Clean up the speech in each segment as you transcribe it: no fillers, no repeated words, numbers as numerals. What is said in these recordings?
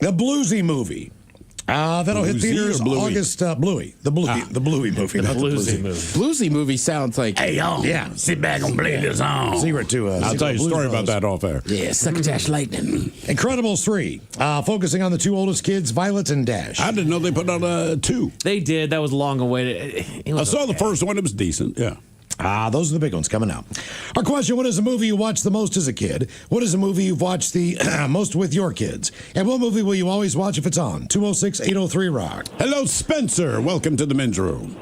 The Bluesy movie. That'll hit theaters August. Bluey. The Bluey movie. The Bluesy movie. Bluesy movie sounds like. Hey, y'all. Yeah. Sit back and play this on. Secret to. I'll tell you a story about that off air. Yeah, Succotash Lightning. Incredibles 3. Focusing on the two oldest kids, Violet and Dash. I didn't know they put out 2. They did. That was long awaited. I saw the first one. It was decent. Yeah. Those are the big ones coming out. Our question, what is a movie you watched the most as a kid? What is a movie you've watched the most with your kids? And what movie will you always watch if it's on? 206-803-ROCK. Hello, Spencer. Welcome to the men's room.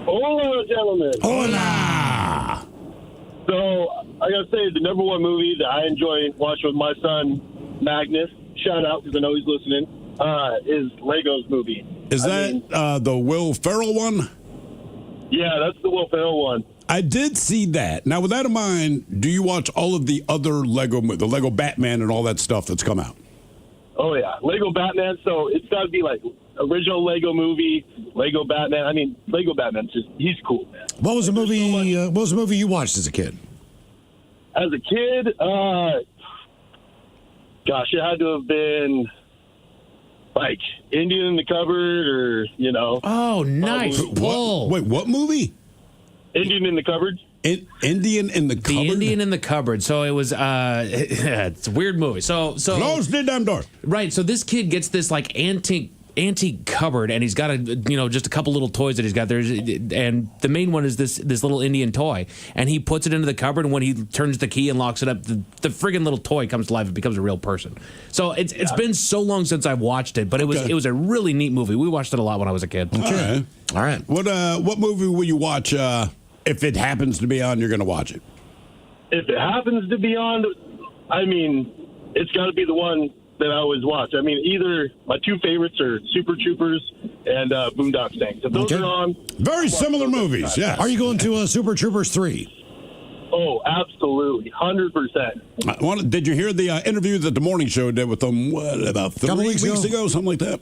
Hola, gentlemen. Hola. So, I got to say, the number one movie that I enjoy watching with my son, Magnus, shout out because I know he's listening, is Legos movie. Is that the Will Ferrell one? Yeah, that's the Will Ferrell one. I did see that. Now, with that in mind, do you watch all of the other the Lego Batman and all that stuff that's come out? Oh, yeah. Lego Batman, so it's got to be like original Lego movie, Lego Batman. I mean, Lego Batman's he's cool, man. What was a movie what was a movie you watched as a kid? As a kid, gosh, it had to have been like Indian in the Cupboard or, you know. Oh, nice. What? Wait, what movie? Indian in the Cupboard. Indian in the Cupboard? The Indian in the Cupboard. So it was, it's a weird movie. So Close the damn door. Right. So this kid gets this like antique cupboard, and he's got just a couple little toys that he's got there, and the main one is this little Indian toy, and he puts it into the cupboard, and when he turns the key and locks it up, the friggin' little toy comes to life. It becomes a real person. So it's been so long since I've watched it, but it was a really neat movie. We watched it a lot when I was a kid. Okay. All right. What movie will you watch if it happens to be on? You're going to watch it. If it happens to be on, I mean, it's got to be the one that I always watch. I mean, either my two favorites are Super Troopers and Boondock Saints. If those are on, very similar movies. Yeah. Are you going to Super Troopers 3? Oh, absolutely, 100%. Did you hear the interview that the morning show did with them? About 3 weeks ago, something like that.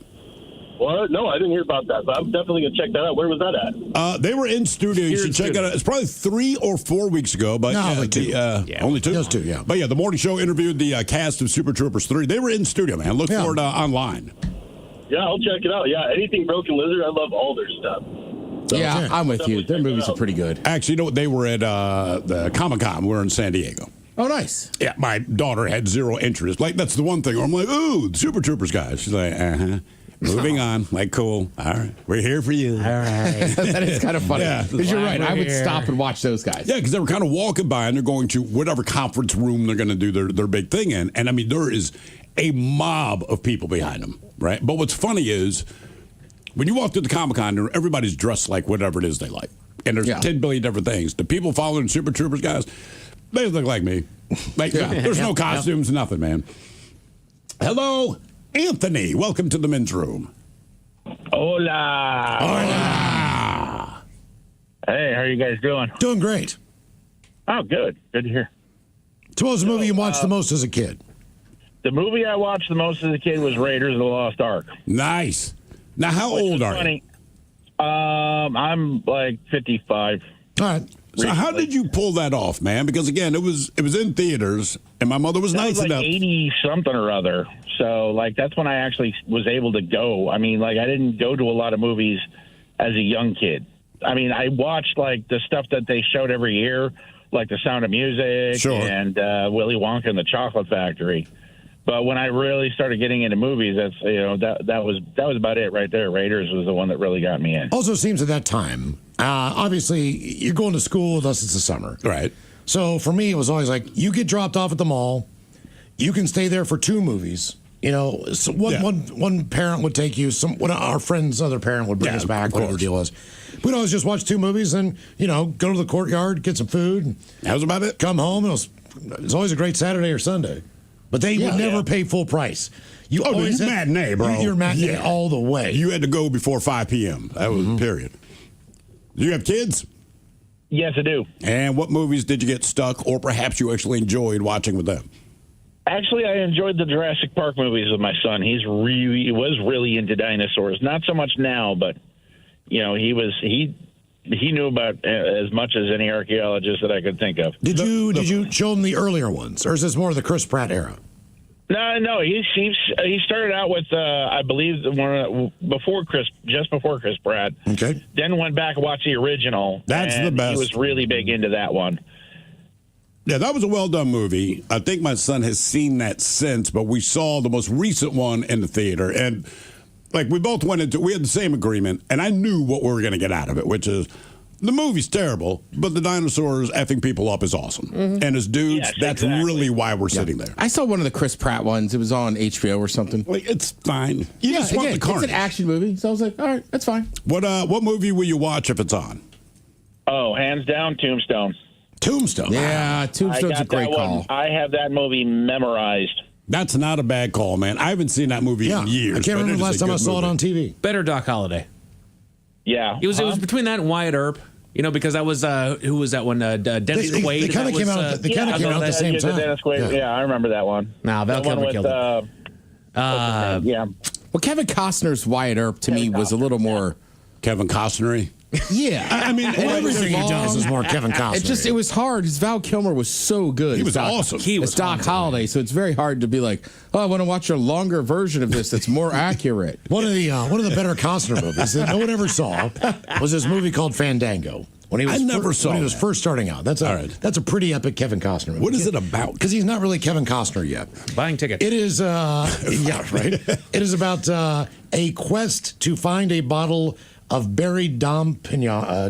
What? No, I didn't hear about that, but I'm definitely going to check that out. Where was that at? They were in studio. You should check it out. It's probably 3 or 4 weeks ago. But only 2. Only 2? Just 2, yeah. But yeah, the morning show interviewed the cast of Super Troopers 3. They were in studio, man. Look for it online. Yeah, I'll check it out. Yeah, anything Broken Lizard, I love all their stuff. So, yeah, I'm with you. Their movies are pretty good. Actually, you know what? They were at the Comic-Con. We're in San Diego. Oh, nice. Yeah, my daughter had zero interest. Like, that's the one thing. I'm like, ooh, the Super Troopers guys. She's like, uh-huh. Moving on. Like, cool. All right. We're here for you. All right. That is kind of funny. Because you're right. I would stop and watch those guys. Yeah, because they were kind of walking by and they're going to whatever conference room they're going to do their big thing in. And, I mean, there is a mob of people behind them, right? But what's funny is when you walk through the Comic-Con, everybody's dressed like whatever it is they like. And there's 10 billion different things. The people following Super Troopers guys, they look like me. Like, there's no costumes, nothing, man. Hello, Anthony. Welcome to the men's room. Hola. Hola. Hey, how are you guys doing? Doing great. Oh, good. Good to hear. So what was the movie you watched the most as a kid? The movie I watched the most as a kid was Raiders of the Lost Ark. Nice. Now, how old are you? I'm like 55. All right. So how did you pull that off, man? Because again, it was in theaters, and my mother was nice like enough. 80 something or other. So like that's when I actually was able to go. I mean, like I didn't go to a lot of movies as a young kid. I mean, I watched like the stuff that they showed every year, like The Sound of Music and Willy Wonka and the Chocolate Factory. But when I really started getting into movies, that's that was about it right there. Raiders was the one that really got me in. Also, seems at that time, obviously, you're going to school unless it's the summer, right? So for me, it was always like you get dropped off at the mall, you can stay there for 2 movies. You know, so one parent would take you. One of our friend's other parent would bring us back. Whatever the deal was, we'd always just watch 2 movies and go to the courtyard, get some food. That was about it. Come home. It was always a great Saturday or Sunday. But they would never pay full price. You always matinee, bro. You're matinee all the way. You had to go before 5 p.m. That was period. Do you have kids? Yes, I do. And what movies did you get stuck, or perhaps you actually enjoyed watching with them? Actually, I enjoyed the Jurassic Park movies with my son. He was really into dinosaurs. Not so much now, but he knew about as much as any archaeologist that I could think of. Did you show him the earlier ones, or is this more of the Chris Pratt era? No. He started out with I believe just before Chris Pratt. Okay. Then went back and watched the original. That's the best. He was really big into that one. Yeah, that was a well-done movie. I think my son has seen that since, but we saw the most recent one in the theater. And, like, we both we had the same agreement, and I knew what we were going to get out of it, which is the movie's terrible, but the dinosaurs effing people up is awesome. Mm-hmm. And as dudes, Yes, that's exactly. really why we're sitting there. I saw one of the Chris Pratt ones. It was on HBO or something. Like, it's fine. You just want again, the carnage. it's an action movie, so I was like, all right, that's fine. What movie will you watch if it's on? Oh, hands down, Tombstone. Tombstone. Yeah, Tombstone's a great call. I have that movie memorized. That's not a bad call, man. I haven't seen that movie in years. I can't remember the last time I saw it on TV. Better Doc Holliday. Yeah. It was between that and Wyatt Earp. Because that was who was that one? Dennis Quaid. They kind of came out. They kind of came out at the same time. Dennis Quaid. Yeah, I remember that one. Nah, Val Kilmer killed it. Yeah. Well, Kevin Costner's Wyatt Earp to me was a little more. Kevin Costner. Yeah, I mean, Everything he does is more Kevin Costner. It was hard because Val Kilmer was so good. He was as Doc, awesome. He was as Doc Holliday, so it's very hard to be like, oh, I want to watch a longer version of this that's more accurate. One of the better Costner movies that no one ever saw was this movie called Fandango. When he was I never saw when he was that. first starting out. That's a pretty epic Kevin Costner movie. What is it about? Because he's not really Kevin Costner yet. Buying tickets. It is yeah, right. It is about a quest to find a bottle of buried Dom Perignon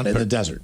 in the desert.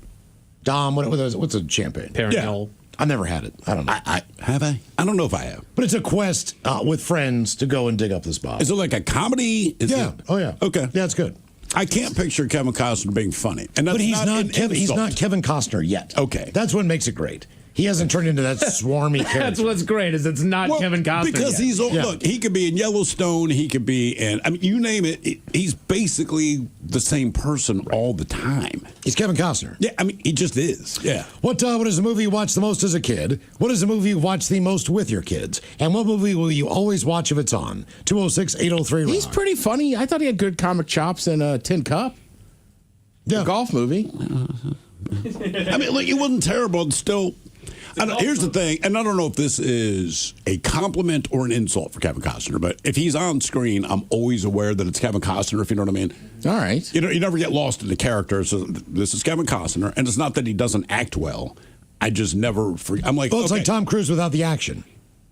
Dom, what's a champagne? Perignon. I've never had it. I don't know. Have I? I don't know if I have. But it's a quest with friends to go and dig up this bottle. Is it like a comedy? Yeah. Oh yeah. Okay. Yeah, it's good. I can't picture Kevin Costner being funny, and that's But he's not an Kevin. He's insult. not Kevin Costner yet. Okay. That's what makes it great. He hasn't turned into that swarmy character. That's what's great is it's not Well, Kevin Costner because yet. he's Yeah. look. He could be in Yellowstone. He could be in. I mean, you name it. He's basically the same person all the time. He's Kevin Costner. Yeah, I mean, he just is. Yeah. What is the movie you watch the most as a kid? What is the movie you watch the most with your kids? And what movie will you always watch if it's on? 206-803. He's pretty funny. I thought he had good comic chops in Tin Cup, the golf movie. I mean, look, it wasn't terrible. It's still. Here's the thing, and I don't know if this is a compliment or an insult for Kevin Costner, but if he's on screen, I'm always aware that it's Kevin Costner, if you know what I mean. All right. You know, you never get lost in the character. So this is Kevin Costner, and it's not that he doesn't act well. I just never. I'm like, Well, it's okay. like Tom Cruise without the action.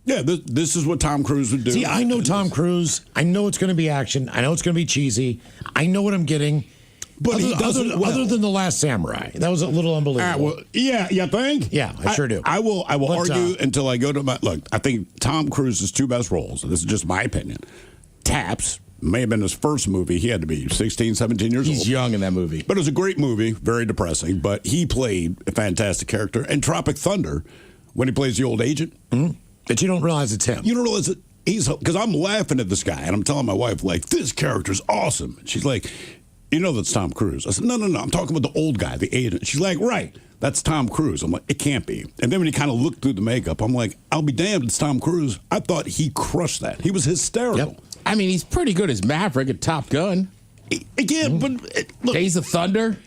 Yeah, this is what Tom Cruise would do. See, I know Tom Cruise. I know it's going to be action. I know it's going to be cheesy. I know what I'm getting. But he does it well. Other than The Last Samurai. That was a little unbelievable. Well, yeah, you think? Yeah, I sure do. I will But, argue until I go to my look. I think Tom Cruise's two best roles, and this is just my opinion. Taps may have been his first movie. He had to be 16, 17 years old. He's young in that movie. But it was a great movie, very depressing. But he played a fantastic character. And Tropic Thunder, when he plays the old agent, But you don't realize it's him. you don't realize that he's because I'm laughing at this guy, and I'm telling my wife like, this character's awesome. She's like, you know that's Tom Cruise. I said, no, I'm talking about the old guy, the agent. She's like, right, that's Tom Cruise. I'm like, it can't be. And then when you kind of look through the makeup, I'm like, I'll be damned, it's Tom Cruise. I thought he crushed that. He was hysterical. Yep. I mean, he's pretty good as Maverick at Top Gun. Again, but look, Days of Thunder.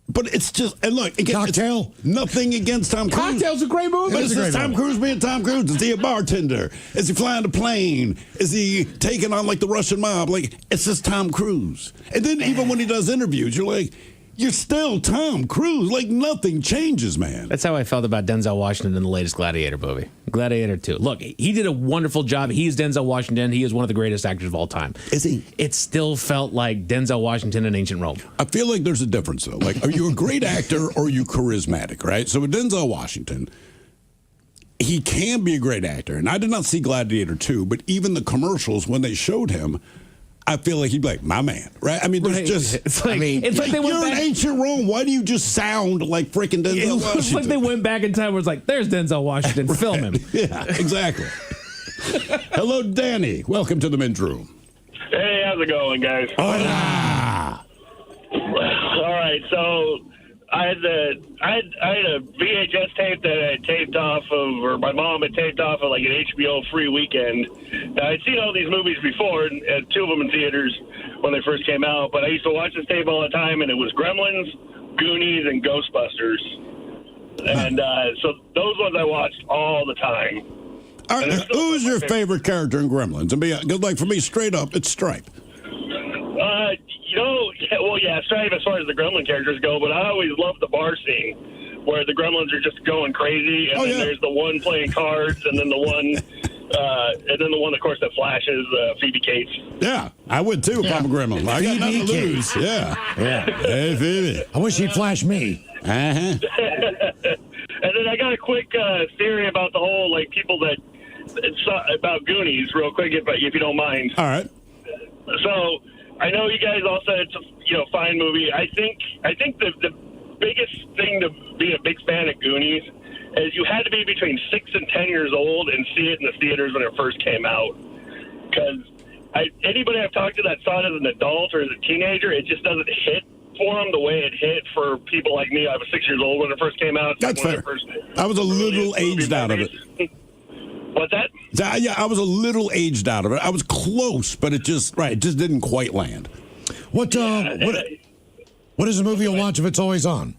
but it's just and look, again, it's Cocktail. nothing against Tom Cruise. Cocktail's a great movie. But It's is a this great Tom movie. Cruise being Tom Cruise? Is he a bartender? Is he flying a plane? Is he taking on like the Russian mob? Like it's just Tom Cruise. And then even when he does interviews, you're like, you're still Tom Cruise. Like nothing changes, man. That's how I felt about Denzel Washington in the latest Gladiator movie. Gladiator 2. Look, he did a wonderful job. He is Denzel Washington. He is one of the greatest actors of all time. Is he? It still felt like Denzel Washington in ancient Rome. I feel like there's a difference though. Like, are you a great actor or are you charismatic, right? So with Denzel Washington, he can be a great actor. And I did not see Gladiator 2, but even the commercials when they showed him, I feel like he'd be like, my man, right? I mean, there's Right. just. It's like, it's like Like, they went you're in back. ancient Rome. Why do you just sound like freaking Denzel It Washington? looks like they went back in time where it's like, there's Denzel Washington. Film him. Yeah, exactly. Hello, Danny. Welcome to the men's room. Hey, how's it going, guys? Hola. All right, so I had a VHS tape that I taped off of, or my mom had taped off of like an HBO free weekend. Now, I'd seen all these movies before, and two of them in theaters when they first came out. But I used to watch this tape all the time, and it was Gremlins, Goonies, and Ghostbusters. And so those ones I watched all the time. All right, And it's still who's my your favorite. favorite character in Gremlins? And because, like, for me, straight up, it's Stripe. Stripe as far as the Gremlin characters go, but I always love the bar scene where the Gremlins are just going crazy, and then there's the one playing cards, and then the one, of course, that flashes Phoebe Cates. Yeah, I would too if I'm a Gremlin. I got nothing to lose. Yeah. Hey, Phoebe. I wish he'd flash me. Uh-huh. And then I got a quick theory about the whole, like, people that about Goonies, real quick, if you don't mind. All right. So I know you guys all said it's a fine movie. I think the biggest thing to be a big fan of Goonies is you had to be between 6 and 10 years old and see it in the theaters when it first came out. Because anybody I've talked to that saw it as an adult or as a teenager, it just doesn't hit for them the way it hit for people like me. I was 6 years old when it first came out. That's fair. I was a little aged out of it. What's that? Yeah, I was a little aged out of it. I was close, but it just didn't quite land. What is the movie you'll watch if it's always on?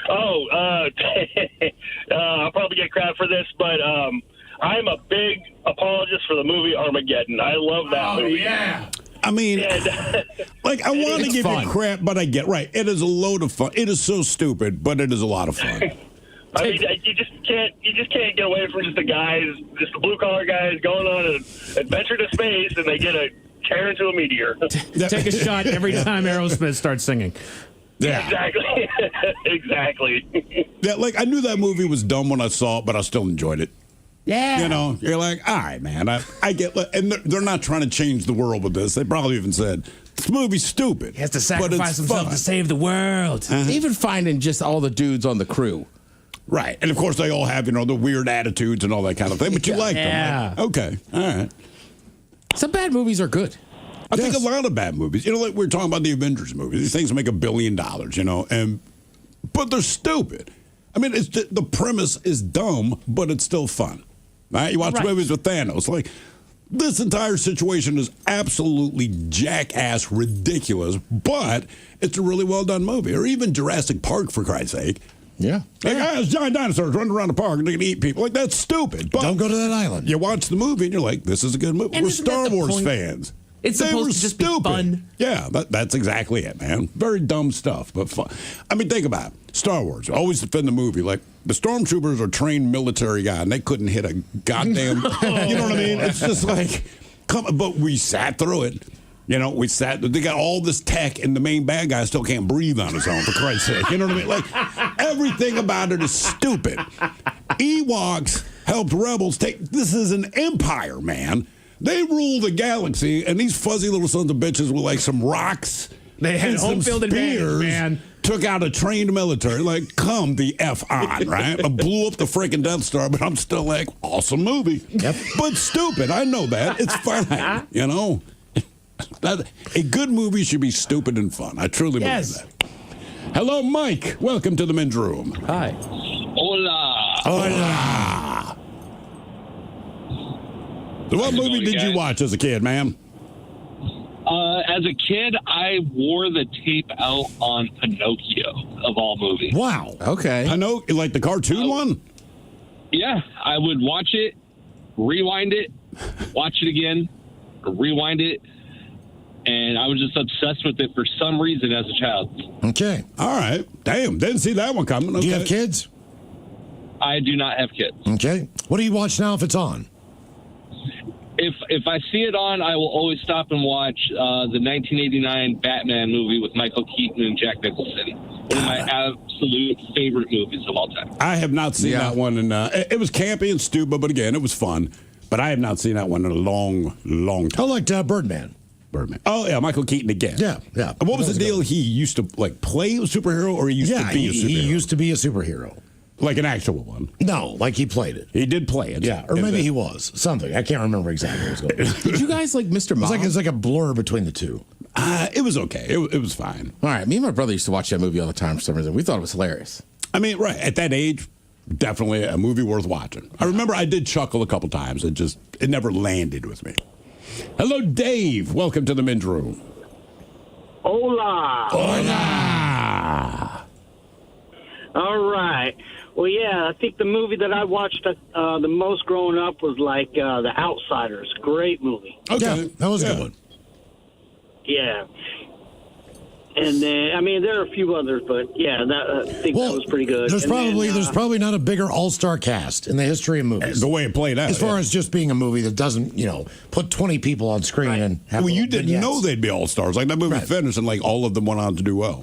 Oh, I'll probably get crap for this, but I'm a big apologist for the movie Armageddon. I love that movie. Yeah. I mean, like, I want to give fun. you crap, but I get right. It is a load of fun. It is so stupid, but it is a lot of fun. I mean, you just can't get away from just the blue collar guys going on an adventure to space, and they get tear into a meteor. Take a shot every time Aerosmith starts singing. Yeah. Exactly. Exactly. Yeah, like, I knew that movie was dumb when I saw it, but I still enjoyed it. Yeah. You know, you're like, all right, man. I get, and they're not trying to change the world with this. They probably even said, this movie's stupid. He has to but sacrifice it's himself fun. to save the world. Even finding just all the dudes on the crew. Right. And of course, they all have, the weird attitudes and all that kind of thing, but you like them. Like, okay. All right. Some bad movies are good. I think a lot of bad movies, like we were talking about the Avengers movies, these things make $1 billion, but they're stupid. I mean, the premise is dumb, but it's still fun. Right? You watch movies with Thanos. Like, this entire situation is absolutely jackass ridiculous, but it's a really well done movie. Or even Jurassic Park, for Christ's sake. Yeah. Like, there's giant dinosaurs running around the park and they're going to eat people. Like, that's stupid. But Don't go to that island. you watch the movie and you're like, this is a good movie. And We're isn't that Star the Wars point? fans. It's They supposed were to just be stupid. fun. Yeah, that's exactly it, man. Very dumb stuff, but fun. I mean, think about it. Star Wars, always defend the movie. Like, the stormtroopers are trained military guys, and they couldn't hit a goddamn, you know what I mean? It's just like, but we sat through it. They got all this tech, and the main bad guy still can't breathe on his own, for Christ's sake. You know what I mean? Like, everything about it is stupid. Ewoks helped rebels this is an empire, man. They rule the galaxy, and these fuzzy little sons of bitches with, like, some rocks. They had and home some field advantage, spears, man. Took out a trained military. Like, come the F on, right? I blew up the freaking Death Star, but I'm still like, awesome movie. Yep. But stupid. I know that. It's fine, a good movie should be stupid and fun. I truly believe that. Hello, Mike. Welcome to the men's room. Hi. Hola. Hola. So what movie doing, did you guys? watch as a kid, man? As a kid, I wore the tape out on Pinocchio, of all movies. Wow. Okay. I know, like the cartoon one? Yeah, I would watch it, rewind it, watch it again, rewind it, and I was just obsessed with it for some reason as a child. Okay. All right. Damn, didn't see that one coming. Okay. Do you have kids? I do not have kids. Okay. What do you watch now if it's on? If I see it on, I will always stop and watch the 1989 Batman movie with Michael Keaton and Jack Nicholson. One of my absolute favorite movies of all time. I have not seen that one. And it was campy and stupid, but again, it was fun. But I have not seen that one in a long, long I time. liked Birdman. Birdman. Oh, yeah, Michael Keaton again. Yeah. And what was the deal? He used to, like, play a superhero, or he used to be a superhero? He used to be a superhero. Like an actual one. No, like he played it. He did play it. Yeah, or maybe he was something. I can't remember exactly what was going on. Did you guys like Mr. Mom? It's like a blur between the two. It was okay. It was fine. All right. Me and my brother used to watch that movie all the time for some reason. We thought it was hilarious. I mean, right, at that age, definitely a movie worth watching. I remember I did chuckle a couple times. It never landed with me. Hello, Dave. Welcome to the men's room. Hola. Hola. All right. Well, yeah, I think the movie that I watched the most growing up was like The Outsiders. Great movie. Okay. Yeah, that was a good one. Yeah. And then, I mean, there are a few others, but yeah, I think that was pretty good. There's And there's then, probably not a bigger all-star cast in the history of movies. The way it played out. As far as just being a movie that doesn't, put 20 people on screen and have well, you vignettes. didn't know they'd be all stars. Like that movie Right. finished, and like all of them went on to do well.